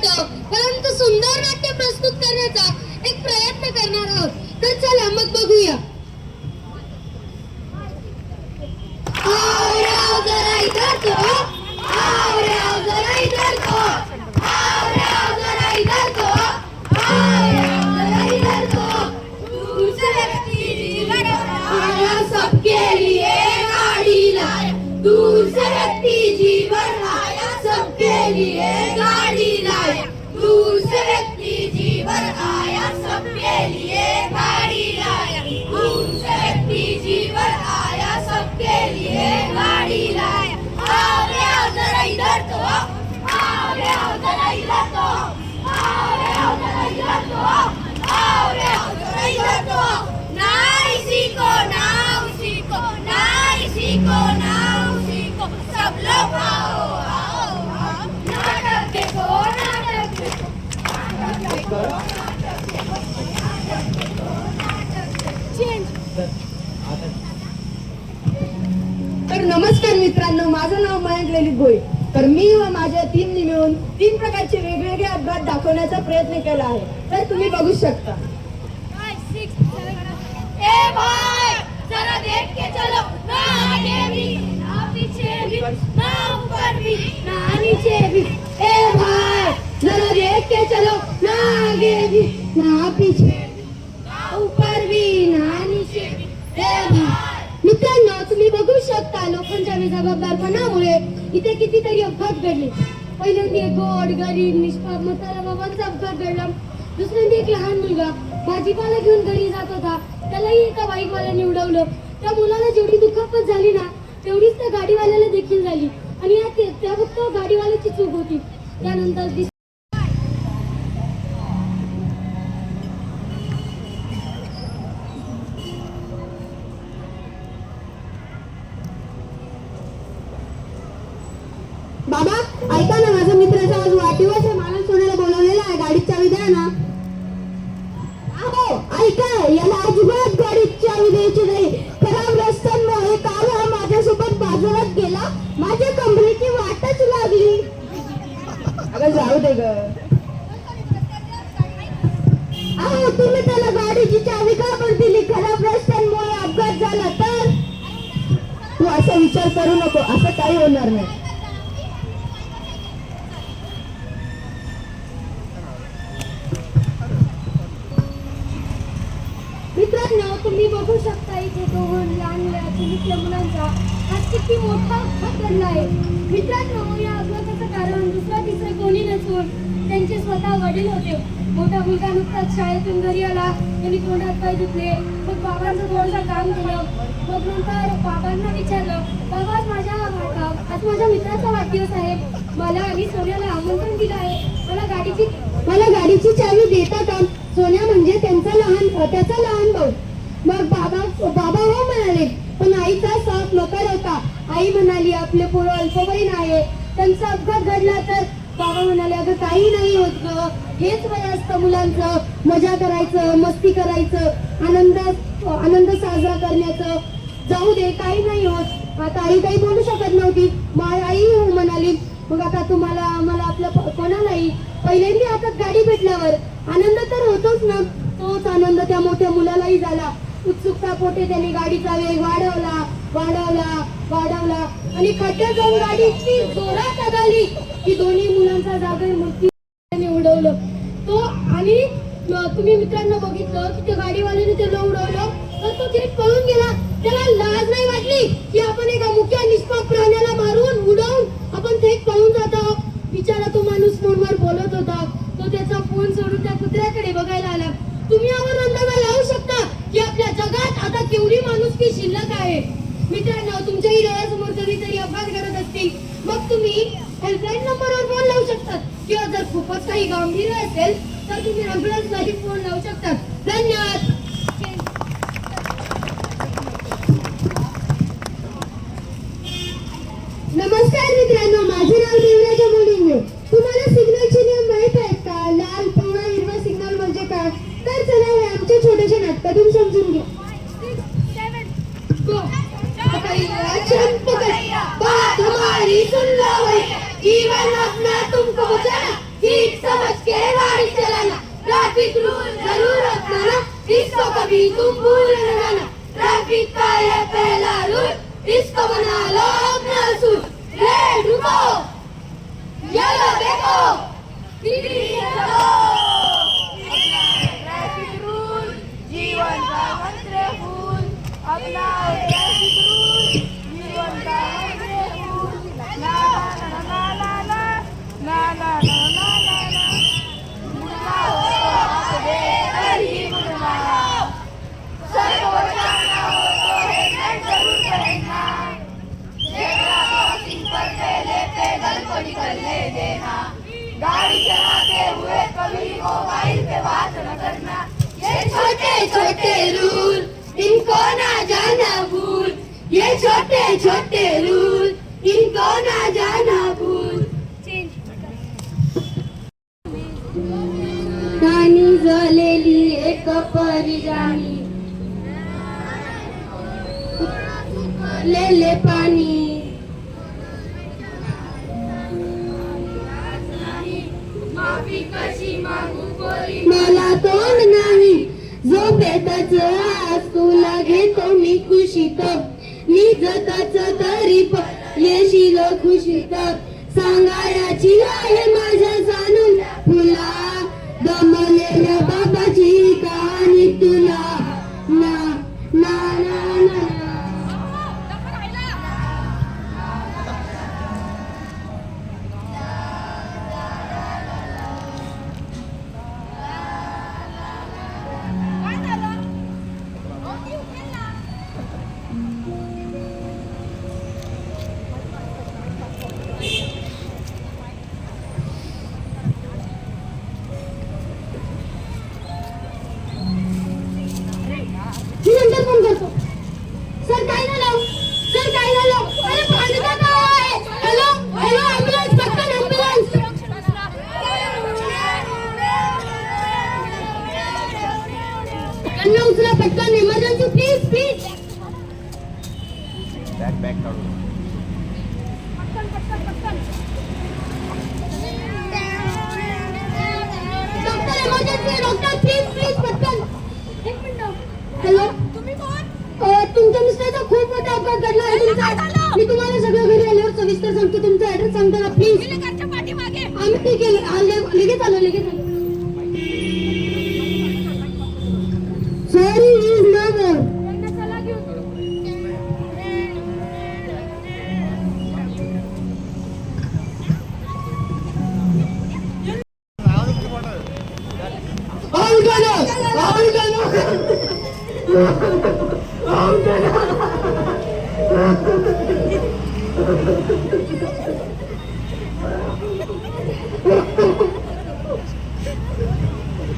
छोटं परंतु सुंदर नाट्य प्रस्तुत करण्याचा एक प्रयत्न करणार आहोत. तर चला मग बघूया. जरा इधर तो, जरा इधर तो, जरा इधर तो, जरा इधर तो. दूसरे व्यक्ति जीवन आया सबके लिए गाड़ी लाया. दूसरे व्यक्ति जीवन आया सबके लिए गाड़ी लाया. दूसरे व्यक्ति जीवन आया सबके लिए गाड़ी लाया. दूसरे व्यक्ति जीवन आया सबके लिए गाड़ी लाया. आओ जरा इधर तो, जरा इधर तो, जरा इधर तो, जरा इधर तो. ना इसी को ना उसी को, ना इसी को ना उसी को, सब लोग आओ आओ आओ. नाटक देखो, नाटक देखो, नाटक देखो, नाटक देखो. तर नमस्कार मित्रांनो, माझं नाव मयंक ललित भोई. तर मी व माझ्या टीमने मिळून 3 प्रकारचे वेगवेगळे अपघात दाखवण्याचा प्रयत्न केला आहे. तर तुम्ही बघू शकता. ए भाई जरा देख के चलो, ना आगे भी ना पीछे भी ना ऊपर भी ना नीचे भी. ए भाई जरा देख के चलो, ना आगे भी ना पीछे भी ना ऊपर भी ना नीचे भी. ए भाई मित्रांनो, तुम्ही बघू शकता लोकांच्या बेजबाबदारपणामुळे इथे कितीतरी अपघात घडले. पहिल्यांदा एक गोड गरीब निष्पाप म्हातारा बाबांचा अपघात घडला. दुसऱ्यांदा एक लहान मुलगा भाजीपाला घेऊन घरी जात होता, त्यालाही एका बाईकवाल्याने उडवलं. त्या मुलाला जेवढी दुखापत झाली ना तेवढीच त्या गाडीवाल्याला देखील झाली. आणि त्या फक्त गाडीवाल्याची चूक होती. त्यानंतर बाबा ऐका ना, माझ्या मित्राचा आज वाढदिवस आहे, मला सोन्याला बोलवलेला आहे. गाडीची चावी द्या ना. अहो ऐका, याला अजिबात गाडीची चावी द्यायची नाही. खराब रस्त्यांमुळे काल हा माझ्यासोबत बाजारात गेला, माझ्या कंपनीची वाटच लागली. अगं जाऊ दे ग. अहो तुम्ही त्याला गाडीची चावी का बरं दिली? खराब रस्त्यांमुळे अपघात झाला तर? तू असा विचार करू नको, असं काही होणार नाही. मित्रांनो, तुम्ही बघू शकता इथे 2 लहान मुलांच्या मुलांचा आज किती मोठा अपघात घडला आहे. मित्रांनो, या अपघाताचं कारण दुसरा तिसरे कोणी नसून त्यांचे स्वतः वडील होते. मोठा मुलगा नुकताच शाळेतून घरी आला, त्यांनी तोंडात पाय धुतले, मग बाबांचं थोडंसं काम केलं. मग नंतर बाबांना विचारलं, बाबा आज माझ्या मित्राचा वाढदिवस आहे, मला आणि सोन्याला आमंत्रण दिलं आहे, मला गाडीची चावी देता का? सोन्या म्हणजे त्याचा लहान भाऊ. मग बाबा हो म्हणाले, पण आईचा साथ नकार होता. आई म्हणाली, आपले पोरं अल्पवयीन आहे, त्यांचा अपघात घडला तर? बाबा म्हणाले, अगं काही नाही होत ग, हेच वय असतं मुलांचं, मजा करायचं, मस्ती करायचं, आनंद साजरा करण्याचं. जाऊ दे, काही नाही होत. आता आई काही बोलू शकत नव्हती. आई हो म्हणाली. मग आता आम्हाला आपल्या कोणालाही पहिल्यांदा हातात गाडी भेटल्यावर आनंद तर होतोच ना. तोच आनंद त्या मोठ्या मुलालाही झाला. उत्सुकता पोटे त्याने गाडीचा वेग वाढवला आणि खड्ड्यात जाऊन गाडी इतकी जोरात आदळली की दोन्ही मुलांचा जागेवर मृत्यू उडवलं. तो आणि तुम्ही मित्रांनो बघितलं की त्या गाडीवाल्याने त्याला उडवलं तर तो थेट पळून गेला. त्याला लाज नाही वाटली की आपण एका मुख्य निष्पाप प्राण्याला मारून उडवून आपण थेट पळून जातो. बिचारा तो माणूस फोनवर बोलत होता. तो त्याचा फोन सोडून त्या कुत्र्याकडे बघायला आला. तुम्ही यावर अंदाजा लावू शकता की आपल्या जगात आता केवढी माणुसकी शिल्लक आहे. मित्रांनो, तुमच्याही डोळ्यासमोर कधीतरी अपघात घडत असतील, मग तुम्ही हेल्पलाईन नंबरवर फोन लावू शकतात किंवा जर खूपच काही गांभीर्य असेल तर तुम्ही ॲम्ब्युलन्सलाही फोन लावू शकतात. धन्यवाद. नमस्कार मित्रांनो, माझे नाव देवराजा मुलिंगे. तुम्हाला सिग्नलचे नियम माहित आहेत का? लाल, पिवळा, हिरवा सिग्नल म्हणजे काय? तर चला हे आमच्या छोट्याशा नाटकातून समजून घ्या. बात हमारी सुन लो भैया, जीवन अपना तुमको बचाना, सीख समझ के गाड़ी चलाना, ट्रैफिक रूल जरूर अपनाना, इसको कभी तुम भूल न जाना। ट्रैफिक का ये पहला रूल, इसको बना लो अपना असूल। रेड रुको, येलो देखो, ग्रीन चलो। ट्रैफिक रूल जीवन का मंत्र फूल, अपनाओ ट्रैफिक रूल जीवन का मंत्र फूल। ला ला ला ला ला ला ला ला ला ला ला मुड़ना हो तो हाथ दे कर ही मुड़ना, सर को बचाना हो तो हेलमेट जरूर पहनना, जेब्रा क्रॉसिंग पर पहले पैदल को निकलने देना, गाड़ी चलाते हुए कभी मोबाइल पे बात न करना। ये छोटे छोटे रूल, इनको ना जाना भूल, ये छोटे छोटे रूल, इनको ना जाना भूल। गाणी झालेली एक परिजाणी, लेले पाणी, माफी कशी मागू कोरी, मला तोंड नाही झोपेतच आज तुला घेतो मी कुशीत, निजतच तरी पण येशील खुशीत, सांगायची आहे माझ्या जाणून फुला, दमलेल्या बाबाची कहाणी तुला ना ना ना ना ना. मी नंतर फोन करतो. सर काय झालं, सर काय झालं, अरे भांडता काय, हॅलो हॅलो ॲम्ब्युलन्स, पटकन ॲम्ब्युलन्स. त्यांना उचला पटकन, इमर्जन्सी प्लीज प्लीज. बॅग काढून doctor emergency, doctor please please पटकन. एक मिनिट. हॅलो, तुम्ही कोण? तुमच्या मिस्टरचा खूप मोठा अपघात घडला आहे तुमचा. मी तुम्हाला सगळं घरी आल्यावर सविस्तर सांगतो. तुमचा ऍड्रेस सांगता ना प्लीज. विलेकरच्या पाठीमागे. आम्ही ठीक आहे, लगेच आलो लगेच आलो. सॉरी इज नवर.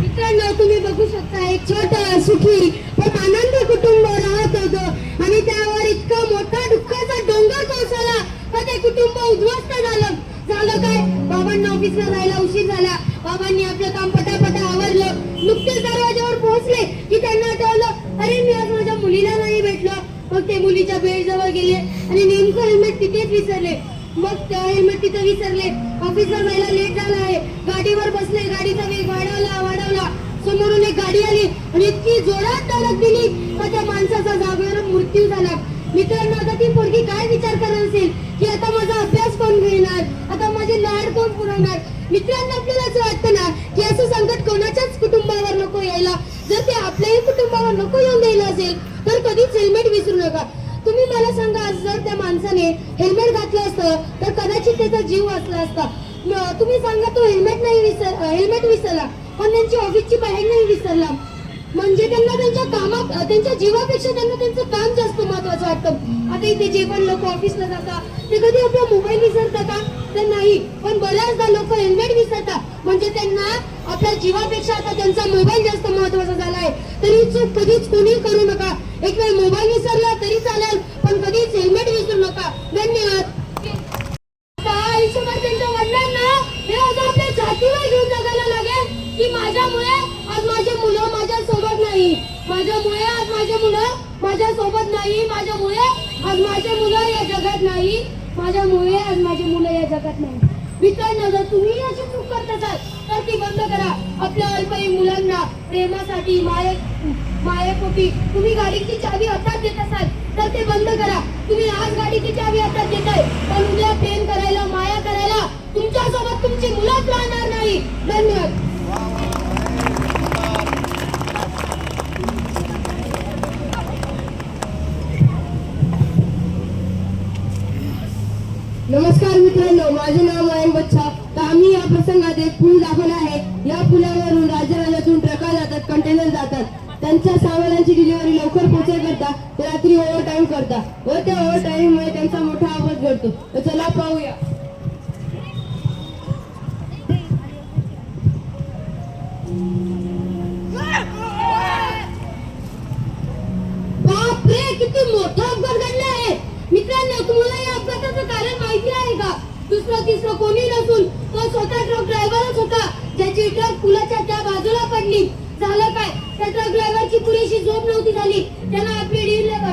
मित्रांनो, तुम्ही बघू शकता एक छोटं सुखी पण आनंदी कुटुंब राहत होतं आणि त्यावर इतका मोठा दुःखाचा डोंगर कोसळला तर ते कुटुंब उद्ध्वस्त झालं. झालं काय, बाबांना ऑफिसला जायला उशीर झाला. बाबांनी आपलं काम पटापटा आवरलं. नुकतेच दरवाजावर पोहोचले की त्यांना आठवलं, अरे मी आज माझ्या मुलीला नाही भेटलो. मग ते मुलीच्या बेडजवळ गेले आणि नेमकं हेल्मेट तिथेच विसरले. मग त्या हेल्मेट तिथे विसरले. ऑफिसला जायला लेट झाला आहे. गाडीवर बसले, गाडीचा वेग वाढवला. समोरून एक गाडी आली आणि इतकी जोरात धडक दिली का त्या माणसाचा जागेवर मृत्यू झाला. मित्रांनो, आता ती पोरगी काय विचार करत असेल की आता माझा अभ्यास कोण घेणार, आता माझे लाड कोण पुरवणार. मित्रांनो, आपल्याला असं वाटतं ना की असं संकट कोणाच्याच कुटुंबावर नको यायला. जर ते आपल्याही कुटुंबावर नको येऊन द्यायला असेल तर कधीच हेल्मेट विसरू नका. तुम्ही मला सांगा, जर त्या माणसाने हेल्मेट घातलं असतं तर कदाचित त्याचा जीव वाचला असता. तुम्ही सांगा, तो हेल्मेट विसरला पण त्यांची ऑफिसची बॅग नाही विसरला. म्हणजे त्यांना त्यांच्या जीवापेक्षा त्यांना त्यांचं काम जास्त महत्वाचं वाटतं. आता इथे जे पण लोक ऑफिसला जातात ते कधी आपला मोबाईल विसरतात का? तर नाही. पण बऱ्याचदा लोक हेल्मेट विसरतात. म्हणजे त्यांना आपल्या जीवापेक्षा आता त्यांचा मोबाईल जास्त महत्वाचा झाला आहे. तरी चूक कधीच कोणी करू नका. एक वेळ मोबाईल विसरला तरी चालेल पण कधीच हेल्मेट विसरू नका. धन्यवाद. आयुष्यभर त्यांच्या वडिलांना हे आज आपल्या छातीवर घेऊन जगायला लागेल की माझ्यामुळे आज माझे मुलं माझ्या सोबत नाही, माझ्यामुळे आज माझे मुलं माझ्या सोबत नाही, माझ्यामुळे आज माझे मुलं या जगात नाही, माझ्यामुळे आज माझे मुलं या जगात नाही. मित्रांनो, जर तुम्ही अशी चूक करता करत असाल तर ती बंद करा. आपल्या अल्पवयीन मुलांना प्रेमासाठी मायेपोटी तुम्ही गाडीची चावी हातात देत असाल तर ते बंद करा. तुम्ही आज गाडीची चावी हातात देताय पण उद्या प्रेम करायला माया करायला तुमच्यासोबत तुमची मुलंच राहणार नाही. धन्यवाद. नमस्कार मित्रांनो, माझे नाव मयंक बच्छा. तर आम्ही या प्रसंगात एक पूल दाखवला आहे. या पुलावरून राज्यातून ट्रका जातात, कंटेनर जातात. त्यांच्या सामानांची डिलिव्हरी लवकर पोहोचण्याकरता ते रात्री ओव्हर टाइम करतात व त्या ओव्हर टाइम मुळे त्यांचा मोठा अपघात घडतो. तर चला पाहूया. बापरे, किती मोठा अपघात घडला आहे. मित्रांनो, तुम्हाला या अपघाताचं कारण माहिती आहे का? दुसरं तिसरं कोणी नसून तो स्वतः ट्रक ड्रायव्हरच होता, ज्याची ट्रक पुलाच्या त्या बाजूला पडली. झालं काय, त्या ट्रक ड्रायव्हरची पुरेशी झोप नव्हती झाली. त्याला आपली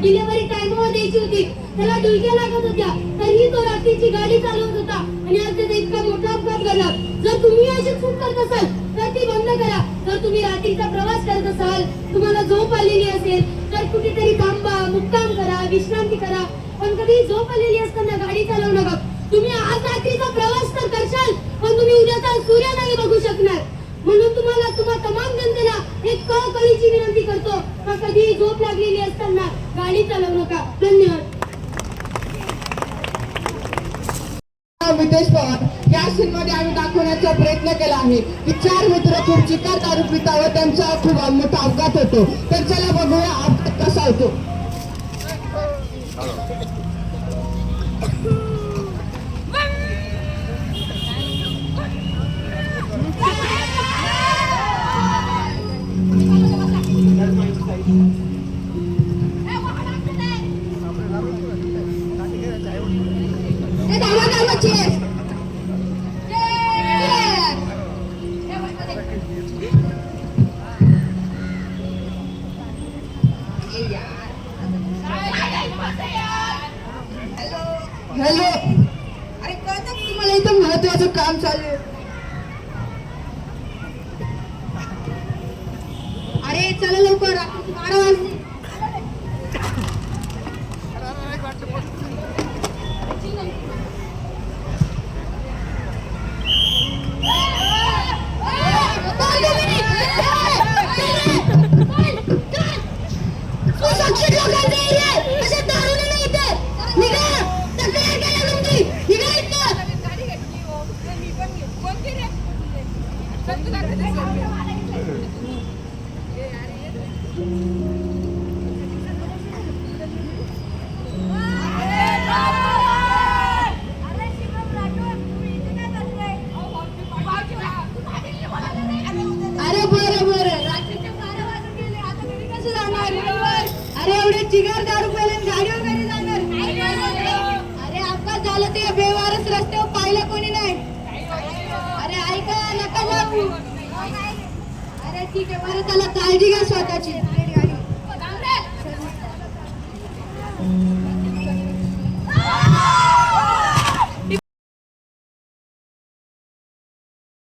डिलिव्हरी टाइमवर द्यायची होती. त्याला डुलक्या लागत होत्या, तरीही तो रात्रीची गाडी चालवत होता आणि आज त्याचा इतका मोठा अपघात घडला. जर तुम्ही अशी चूक करत असाल तर ती बंद करा. जर तुम्ही रात्रीचा प्रवास करत असाल, तुम्हाला झोप आलेली असेल तर कुठेतरी थांबा, मुक्काम करा, विश्रांती करा. पण कधी झोप आलेली असताना गाडी चालवू नका. तुम्ही आज रात्रीचा प्रवास तर करशाल पण तुम्ही उद्याचा सूर्य नाही बघू शकणार. म्हणून तुम्हाला तमाम जनतेला एक कळकळीची विनंती करतो का कधी झोप लागलेली असताना गाडी चालवू नका. धन्यवाद. मितेश पवार. या सीनमध्ये आम्ही दाखवण्याचा प्रयत्न केला आहे की 4 मित्र खूप चिकार दारू पिता व त्यांचा खूप मोठा अपघात होतो. तर चला बघूया अपघात कसा होतो. हॅलो, अरे कळतं की तुम्हाला इथं महत्वाचं काम चालू आहे. अरे चला लवकर, 12 वाजले. अरे एवढे चिगार दारू पेल्यान गाडीवर कधी जाणार? अरे अपघात झाला ते बेवारस रस्त्यावर पाहिलं कोणी नाही. अरे ऐका, नका जाऊ. अरे ठीक आहे, बरं चला, काळजी घ्या स्वतःची.